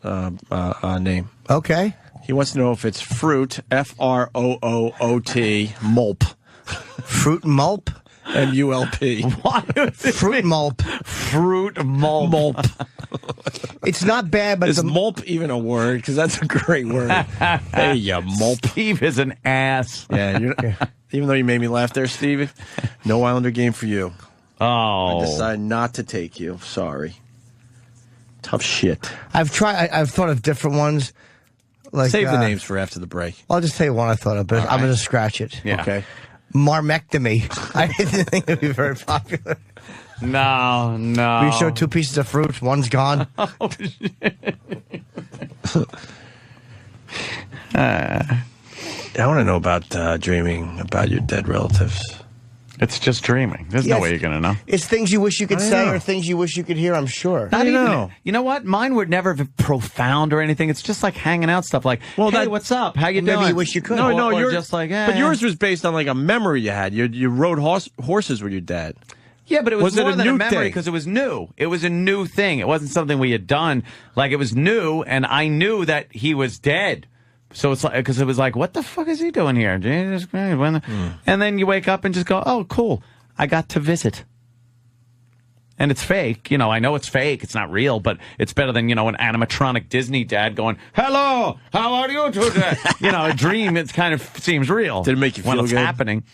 name. Okay. He wants to know if it's fruit, F-R-O-O-O-T, mulp. Fruit mulp? M-U-L-P. Fruit mulp. Fruit mulp. Mulp. It's not bad, but is mulp even a word? Because that's a great word. Hey, you mulp. Steve is an ass. Yeah, even though you made me laugh there, Steve, no Islander game for you. Oh. I decided not to take you. Sorry. Tough shit. I've thought of different ones. Like, save the names for after the break. I'll just tell you one I thought of, but I'm going to scratch it. Yeah. Okay. Marmectomy. I didn't think it would be very popular. No. We show 2 pieces of fruit, one's gone. I want to know about dreaming about your dead relatives. It's just dreaming. There's no way you're going to know. It's things you wish you could I say know. or things you wish you could hear, I'm sure. Not even, know. You know what? Mine were never profound or anything. It's just like hanging out stuff like, hey, what's up? How you doing? Maybe you wish you could. No, or yours just like, but yours was based on like a memory you had. You rode horses with your dad. Yeah, but it was more it a than new a memory thing? because it was new. It was a new thing. It wasn't something we had done. Like, it was new, and I knew that he was dead. So it's like, because it was like, what the fuck is he doing here? Jesus Christ. And then you wake up and just go, oh, cool. I got to visit. And it's fake. You know, I know it's fake. It's not real, but it's better than, you know, an animatronic Disney dad going, hello, how are you today? You know, a dream, it kind of seems real. Did it make you when feel it's good? happening?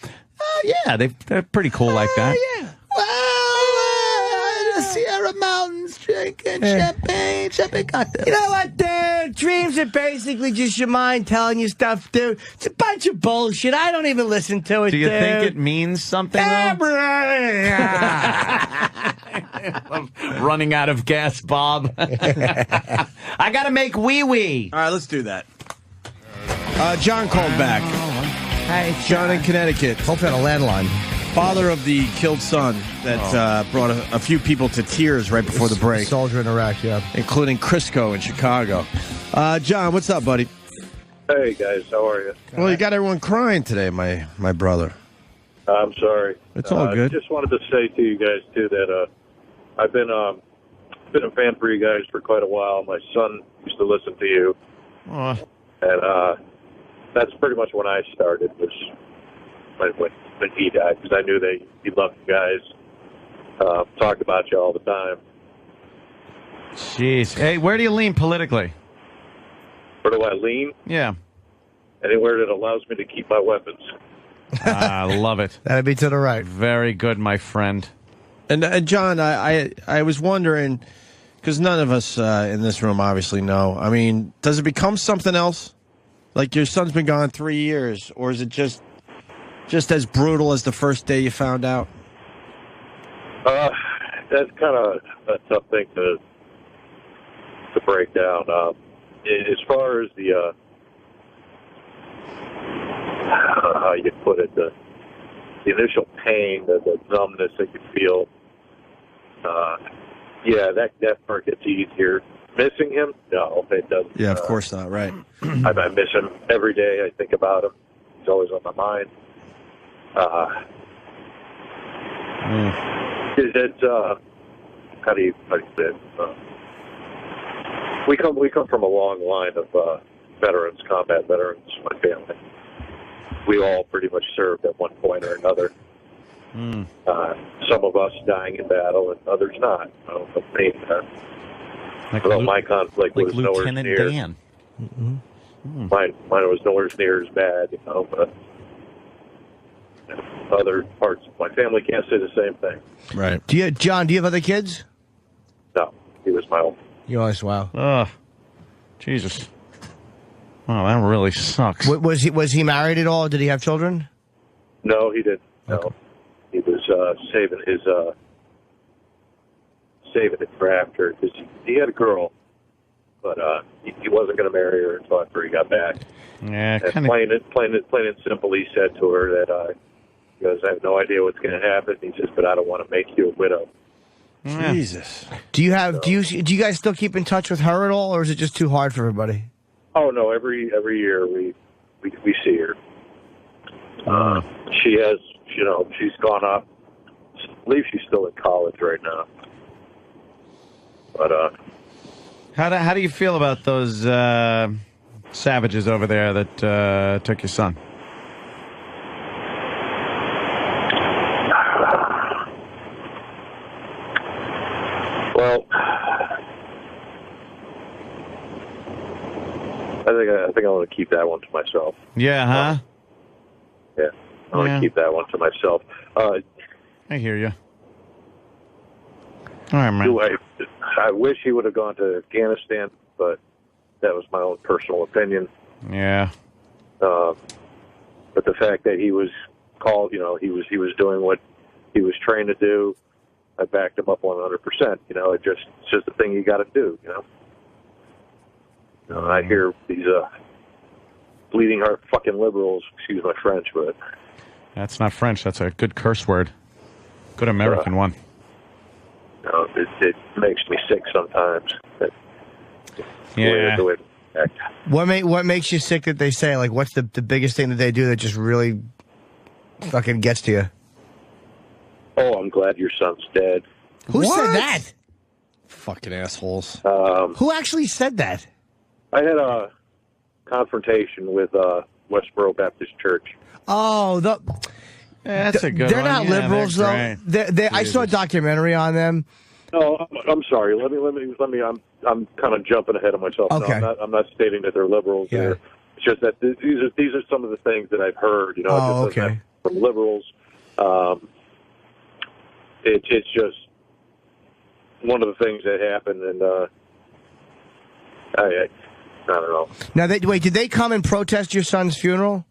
Yeah, they're pretty cool like that. Yeah. Well, the Sierra Mountains drinking champagne cocktails. You know what, dude? Dreams are basically just your mind telling you stuff, dude. It's a bunch of bullshit. I don't even listen to it, Do you dude. think it means something, though? Running out of gas, Bob. I got to make wee-wee. All right, let's do that. John called back. Hey, John in Connecticut. Hopefully on a landline. Father of the killed son that brought a few people to tears right before the break. Soldier in Iraq, yeah. Including Crisco in Chicago. John, what's up, buddy? Hey, guys, how are you? Well, you got everyone crying today, my brother. I'm sorry. It's all good. I just wanted to say to you guys, too, that I've been a fan for you guys for quite a while. My son used to listen to you. And that's pretty much when I started, was when he died, because I knew he loved you guys, talked about you all the time. Jeez. Hey, where do you lean politically? Where do I lean? Yeah. Anywhere that allows me to keep my weapons. I love it. That'd be to the right. Very good, my friend. And John, I was wondering, because none of us in this room obviously know, I mean, does it become something else? Like your son's been gone 3 years, or is it just as brutal as the first day you found out? That's kind of a tough thing to break down. As far as the how you put it, the initial pain, the numbness that you feel, yeah, that part gets easier. Missing him? No, it doesn't. Yeah, of course not, right. I miss him every day. I think about him. He's always on my mind. It's how do you say it? We come from a long line of veterans, combat veterans. My family. We all pretty much served at one point or another. Some of us dying in battle, and others not. My conflict was nowhere Lieutenant near. Dan. Mine was nowhere near as bad, but other parts of my family can't say the same thing. Right. John, do you have other kids? No, he was my own. You always, wow. Jesus. Oh, that really sucks. Was he married at all? Did he have children? No, he didn't. No, he was saving it for after, because he had a girl, but he wasn't going to marry her until after he got back. Yeah, and plain and simple, he said to her that he goes, "I have no idea what's going to happen." He says, "But I don't want to make you a widow." Jesus. Do you guys still keep in touch with her at all, or is it just too hard for everybody? Oh no! Every year we see her. She has, she's gone up. I believe she's still in college right now. But how do you feel about those savages over there that took your son? Well, I think I want to keep that one to myself. Yeah, huh? Yeah, I want to keep that one to myself. I hear you. All right, man. I wish he would have gone to Afghanistan, but that was my own personal opinion. Yeah. But the fact that he was called, he was doing what he was trained to do, I backed him up 100%. It's just the thing you got to do. I hear these bleeding heart fucking liberals. Excuse my French, but that's not French. That's a good curse word. Good American one. It makes me sick sometimes. Yeah. What makes you sick that they say? Like, what's the biggest thing that they do that just really fucking gets to you? Oh, I'm glad your son's dead. Who said that? Fucking assholes. Who actually said that? I had a confrontation with Westboro Baptist Church. Oh, that's a good They're one. not liberals, though. I saw a documentary on them. No, I'm sorry. Let me. I'm kind of jumping ahead of myself. Okay. No, I'm not stating that they're liberals. Yeah. It's just that these are some of the things that I've heard. Okay. From liberals. It's just one of the things that happened, and I don't know. Now, wait, did they come and protest your son's funeral?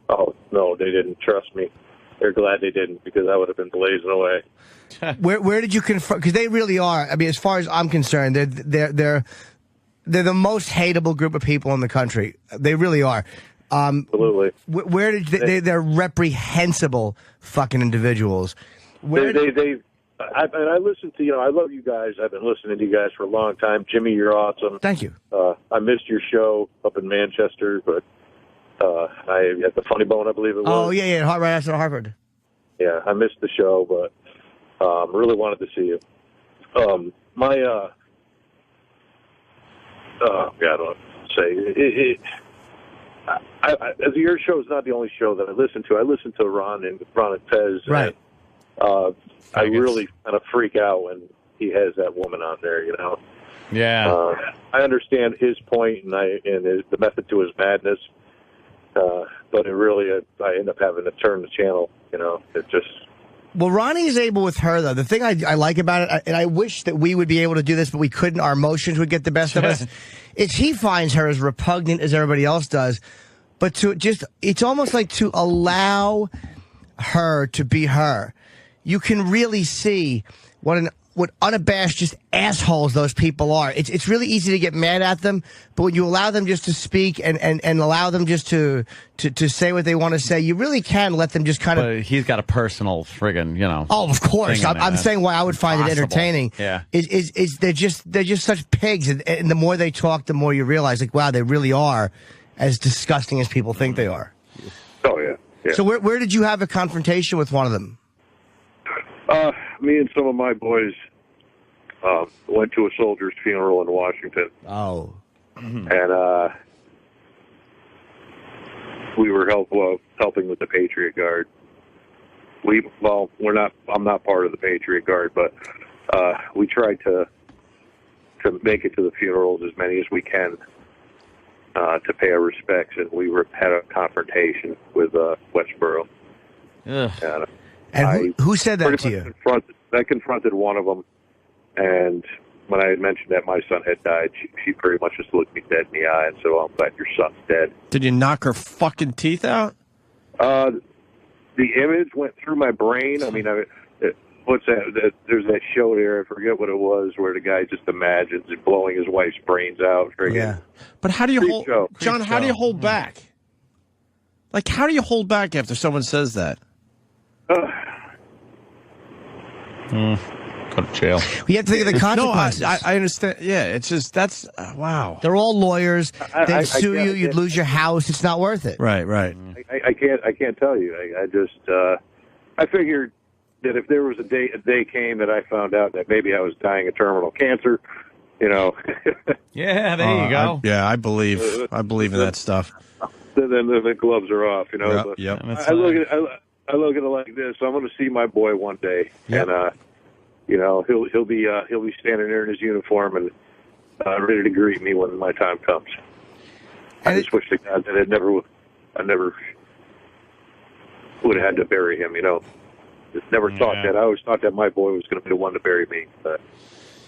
Oh no, they didn't. Trust me. They're glad they didn't, because I would have been blazing away. Where did you confront? Because they really are. I mean, as far as I'm concerned, they're the most hateable group of people in the country. They really are. Absolutely. Where did they're reprehensible fucking individuals. I listen to, I love you guys. I've been listening to you guys for a long time. Jimmy, you're awesome. Thank you. I missed your show up in Manchester, but I at the Funny Bone, I believe it was. Oh, yeah, right after Harvard. Yeah, I missed the show, but really wanted to see you. I don't know what to say. Your show is not the only show that I listen to. I listen to Ron and Fez. Right. And, I really kind of freak out when he has that woman on there, Yeah. I understand his point and the method to his madness, but it really, I end up having to turn the channel, it just... Well, Ronnie is able with her, though. The thing I like about it, and I wish that we would be able to do this, but we couldn't, our emotions would get the best of us, is he finds her as repugnant as everybody else does, but it's almost like to allow her to be her. You can really see what unabashed just assholes those people are. It's really easy to get mad at them, but when you allow them just to speak and allow them just to say what they want to say, you really can let them just kind of... But he's got a personal friggin', Oh, of course. I'm saying why I would find it entertaining. Yeah. Is they're just such pigs, and the more they talk, the more you realize, like, wow, they really are as disgusting as people think they are. Oh, yeah. So where did you have a confrontation with one of them? Me and some of my boys went to a soldier's funeral in Washington. Oh. And we were helping with the Patriot Guard. I'm not part of the Patriot Guard, but we tried to make it to the funerals, as many as we can, to pay our respects, and we had a confrontation with Westboro. Ugh. And who said that to you? I confronted one of them, and when I had mentioned that my son had died, she pretty much just looked me dead in the eye and said, "Well, I'm glad your son's dead." Did you knock her fucking teeth out? The image went through my brain. I mean, what's that? There's that show there. I forget what it was, where the guy just imagines it blowing his wife's brains out. Yeah. But how do you hold, John? How do you hold back? Like, how do you hold back after someone says that? Go to jail. You have to think of the consequences. No, I understand. Yeah, it's just that's wow. They're all lawyers. They'd I sue can't- you. You'd lose your house. It's not worth it. Right. I can't tell you. I just I figured that if there was a day came that I found out that maybe I was dying of terminal cancer, you know. Yeah, there you go. I believe in that stuff. Then the gloves are off, you know. Yep, But yep. I look at it like this. I'm going to see my boy one day, and you know, he'll be standing there in his uniform and ready to greet me when my time comes. I just wish to God that I never would have had to bury him. You know, just never thought that. I always thought that my boy was going to be the one to bury me. But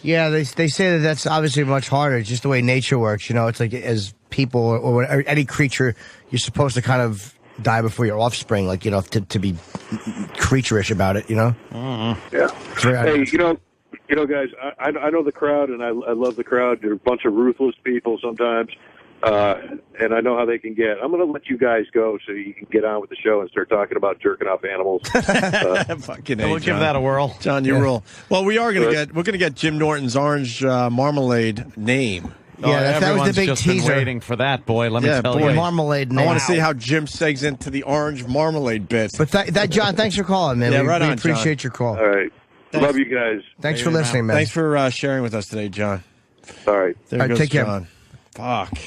Yeah, they say that that's obviously much harder. It's just the way nature works. You know, it's like as people or any creature, you're supposed to kind of die before your offspring, like, you know, to be creature-ish about it, you know? Yeah. It's very Hey, you know, guys, I know the crowd, and I love the crowd. They're a bunch of ruthless people sometimes, and I know how they can get. I'm going to let you guys go so you can get on with the show and start talking about jerking off animals. Fucking A, We'll give John. that a whirl. John, you rule. Well, we're gonna get Jim Norton's orange marmalade name. Yeah, that was the Everyone's big just teaser. been waiting for that, boy. Let me tell boy, you. marmalade. I want to now. see how Jim segs into the orange marmalade bit. But that John, thanks for calling, man. Yeah, we, right we on, appreciate John. your call. All right. Love you guys. Thanks for listening, man. Thanks for sharing with us today, John. All right. There All right, goes take care. John. Fuck.